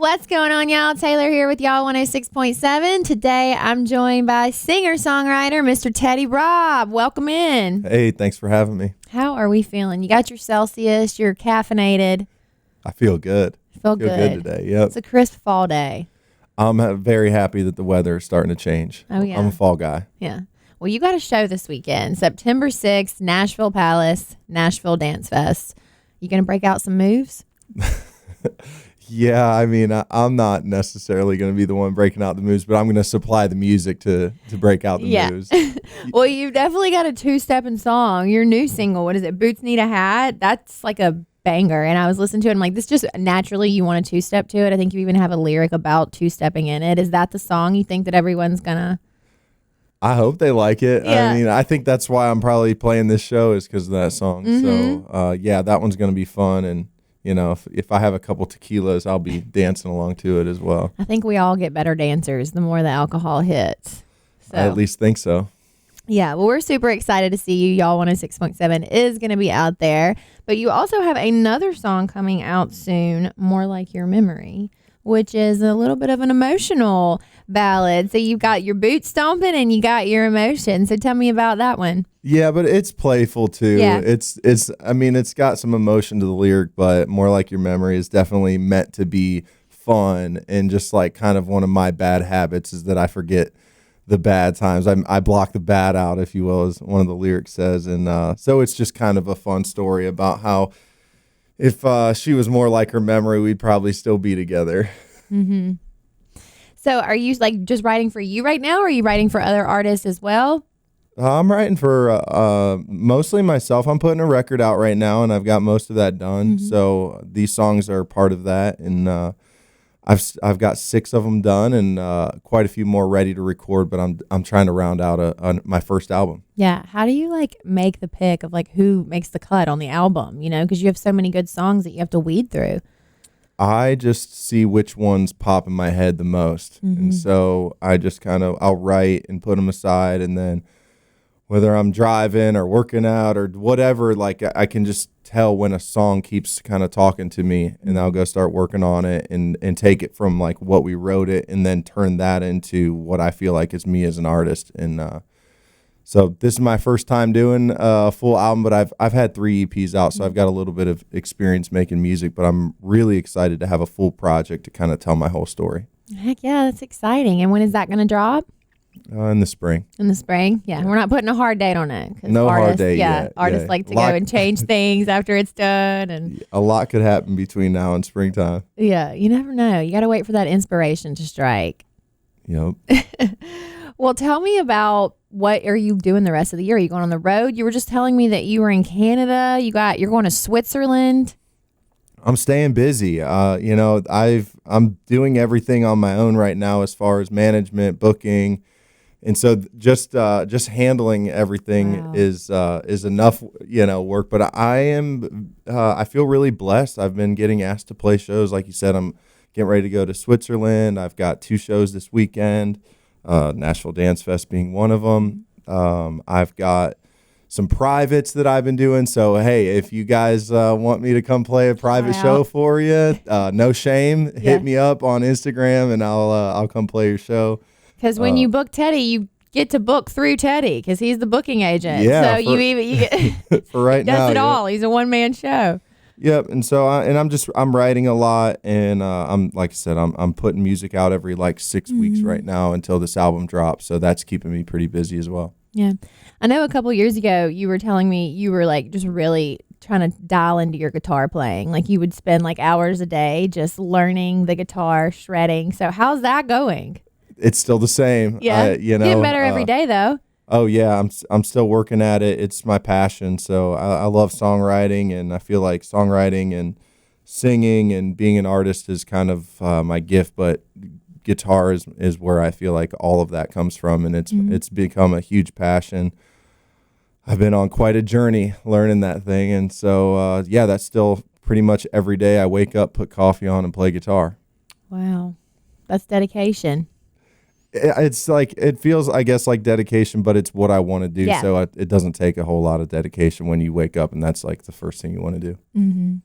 What's going on, y'all? Taylor here with y'all 106.7. Today, I'm joined by singer-songwriter Mr. Teddy Robb. Welcome in. Hey, thanks for having me. How are we feeling? You got your Celsius. You're caffeinated. I feel good. Feel good today. Yep. It's a crisp fall day. I'm very happy that the weather is starting to change. Oh, yeah. I'm a fall guy. Yeah. Well, you got a show this weekend, September 6th, Nashville Palace, Nashville Dance Fest. You going to break out some moves? Yeah, I mean, I'm not necessarily going to be the one breaking out the moves, but I'm going to supply the music to break out the moves. Well, you've definitely got a two-stepping song. Your new single, what is it, Boots Need a Hat? That's like a banger. And I was listening to it, and I'm like, this just naturally, you want to two-step to it. I think you even have a lyric about two-stepping in it. Is that the song you think that everyone's going to? I hope they like it. Yeah. I mean, I think that's why I'm probably playing this show is because of that song. Mm-hmm. So, yeah, that one's going to be fun. And, you know, if I have a couple tequilas, I'll be dancing along to it as well. I think we all get better dancers the more the alcohol hits. So. I at least think so. Yeah, well, we're super excited to see you. Y'all 106.7 is going to be out there. But you also have another song coming out soon, More Like Your Memory, which is a little bit of an emotional ballad. So you've got your boot stomping and you got your emotion. So tell me about that one. Yeah, but it's playful too. Yeah. I mean, it's got some emotion to the lyric, but More Like Your Memory is definitely meant to be fun. And just like kind of one of my bad habits is that I forget the bad times. I block the bad out, if you will, as one of the lyrics says. And so it's just kind of a fun story about how if she was more like her memory, we'd probably still be together. Mm-hmm. So are you like just writing for you right now, or are you writing for other artists as well? I'm writing for mostly myself. I'm putting a record out right now, and I've got most of that done. Mm-hmm. So these songs are part of that, and I've got 6 of them done, and quite a few more ready to record. But I'm trying to round out my first album. Yeah. How do you like make the pick of like who makes the cut on the album? You know, because you have so many good songs that you have to weed through. I just see which ones pop in my head the most, Mm-hmm. and so I just I'll write and put them aside, and then whether I'm driving or working out or whatever, like I can just tell when a song keeps kind of talking to me, and I'll go start working on it and take it from like what we wrote it and then turn that into what I feel like is me as an artist. And so this is my first time doing a full album, but I've had 3 EPs out, so I've got a little bit of experience making music, but I'm really excited to have a full project to kind of tell my whole story. Heck yeah, that's exciting. And when is that going to drop? In the spring. In the spring? Yeah. We're not putting a hard date on it. No hard date yet. Artists like to go and change things after it's done. And a lot could happen between now and springtime. yeah, you never know. You got to wait for that inspiration to strike. Yep. Well, tell me about what are you doing the rest of the year? Are you going on the road? You were just telling me that you were in Canada. You're going to Switzerland. I'm staying busy. You know, I'm doing everything on my own right now as far as management, booking. And so just handling everything Wow. is enough, you know, work. But I feel really blessed. I've been getting asked to play shows. Like you said, I'm getting ready to go to Switzerland. I've got 2 shows this weekend, Nashville Dance Fest being one of them. I've got some privates that I've been doing. So, hey, if you guys want me to come play a private show for you, no shame. Hit me up on Instagram and I'll come play your show. Because when you book Teddy, you get to book through Teddy because he's the booking agent. Yeah, so you get for right now. does it all. He's a one-man show. Yep. And so I'm writing a lot, and I'm like I said, I'm putting music out every like 6 weeks right now until this album drops. So that's keeping me pretty busy as well. Yeah. I know a couple years ago you were telling me you were like just really trying to dial into your guitar playing. Like you would spend like hours a day just learning the guitar, shredding. So how's that going? It's still the same. Yeah. You know, getting better every day though. Oh yeah, I'm still working at it. It's my passion. So I love songwriting, and I feel like songwriting and singing and being an artist is kind of my gift. But guitar is where I feel like all of that comes from, and it's become a huge passion. I've been on quite a journey learning that thing, and so yeah, that's still pretty much every day. I wake up, put coffee on, and play guitar. Wow, that's dedication. It's like, it feels, I guess, like dedication, but it's what I want to do. Yeah. So it doesn't take a whole lot of dedication when you wake up and that's like the first thing you want to do. Mm-hmm.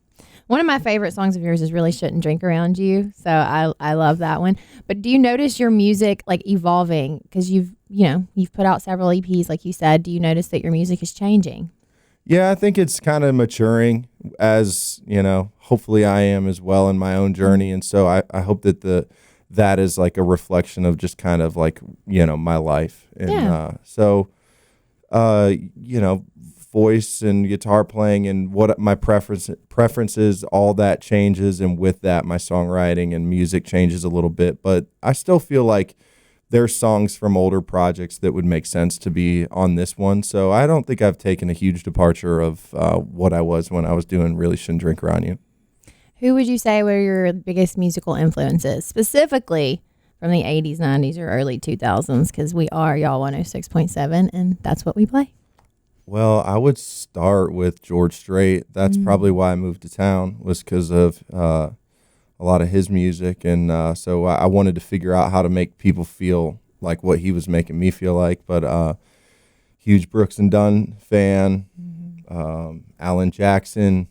One of my favorite songs of yours is Really Shouldn't Drink Around You. So I love that one. But do you notice your music like evolving? Because you've put out several EPs, like you said. Do you notice that your music is changing? Yeah, I think it's kind of maturing as, hopefully I am as well in my own journey. And so I hope that that is like a reflection of just kind of like, my life. And voice and guitar playing and what my preferences, all that changes. And with that, my songwriting and music changes a little bit. But I still feel like there's songs from older projects that would make sense to be on this one. So I don't think I've taken a huge departure of what I was when I was doing Really Shouldn't Drink Around You. Who would you say were your biggest musical influences, specifically from the 80s, 90s, or early 2000s? Because we are Y'all 106.7, and that's what we play. Well, I would start with George Strait. That's probably why I moved to town, was because of a lot of his music. And so I wanted to figure out how to make people feel like what he was making me feel like. But huge Brooks and Dunn fan, Alan Jackson.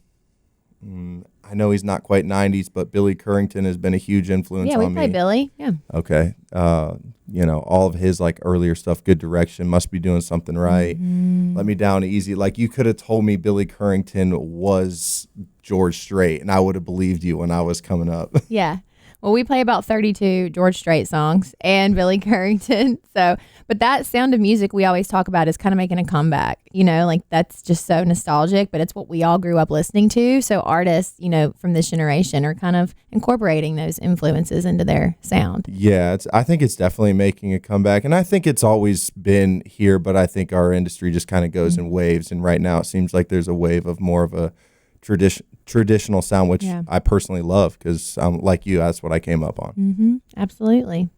I know he's not quite 90s, but Billy Currington has been a huge influence on me. Yeah, we play Billy. Yeah. Okay. All of his like earlier stuff, Good Direction, Must Be Doing Something Right, Let Me Down Easy. Like you could have told me Billy Currington was George Strait and I would have believed you when I was coming up. Yeah. Well, we play about 32 George Strait songs and Billy Currington. But that sound of music we always talk about is kind of making a comeback, like that's just so nostalgic, but it's what we all grew up listening to. So artists, from this generation are kind of incorporating those influences into their sound. Yeah, I think it's definitely making a comeback. And I think it's always been here, but I think our industry just kind of goes in waves. And right now it seems like there's a wave of more of a traditional sound, which I personally love because like you, that's what I came up on. Absolutely.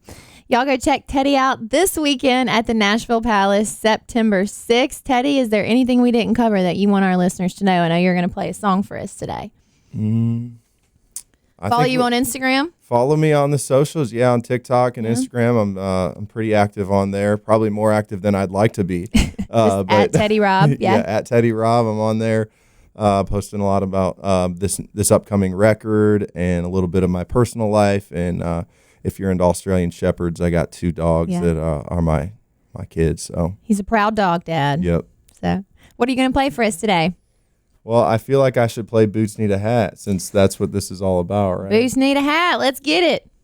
Y'all go check Teddy out this weekend at the Nashville Palace, September 6th. Teddy, is there anything we didn't cover that you want our listeners to know? I know you're going to play a song for us today. Follow you on Instagram? Follow me on the socials. Yeah, on TikTok and Instagram. I'm pretty active on there. Probably more active than I'd like to be. But at Teddy Robb. Yeah, at Teddy Robb. I'm on there. Posting a lot about this upcoming record and a little bit of my personal life. And if you're into Australian Shepherds, I got 2 dogs that are my kids. So he's a proud dog dad. Yep. So what are you going to play for us today? Well, I feel like I should play Boots Need a Hat since that's what this is all about, right? Boots Need a Hat. Let's get it.